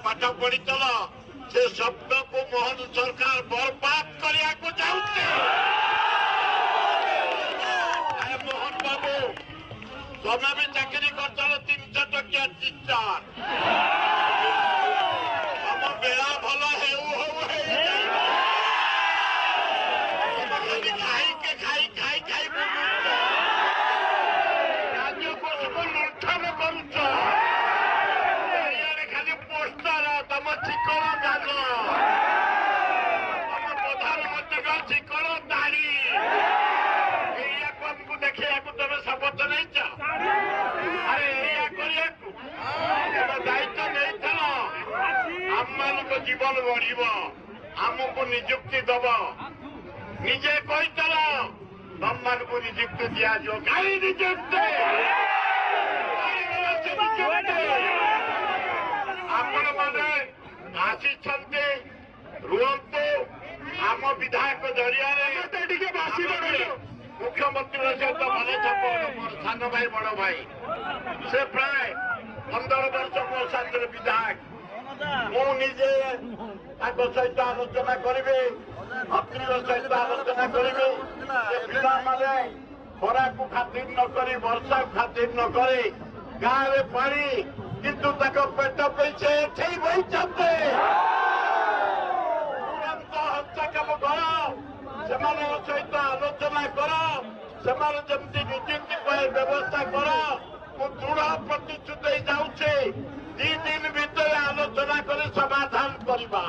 पाठ पढ़ी से शब्द को मोहन सरकार बर्बाद करने को जाऊे। मोहन बाबू तमें भी चाकरी कर 300 टकिया टीचर तुम बेड़ा भल खाई खाई खाई राज्य को सब लुठन करुच खाली पोस्टर तुम चिकन गाज तुम प्रधानमंत्री चिकन दाढ़ी को देखा तुम शपथ नहीं अरे दायित्व नहीं चल आम मान जीवन बढ़ आमको निजुक्ति दब निजे कही चल तुम मान को निजुक्ति दिज कहीं निजुक्ति आपण मैंने आसी रुहतु आम विधायक जरिया मुख्यमंत्री सहित भल मोर सान भाई बड़ भाई से प्राय 15 वर्ष मो साथ विधायक मुझे सहित आलोचना करी अप्रिय सहित आलोचना करी पिला माने खरा को खातिर नक वर्षा को खातिर नक गाँव में पानी किंतु पेट पैसे बही चलते तुरंत हस्तक्षेप कर सहित आलोचना कर जमी निजुक्ति व्यवस्था कर दृढ़ प्रतिश्रुत जाऊे 2 दिन भितर आलोचना कर समाधान करवा।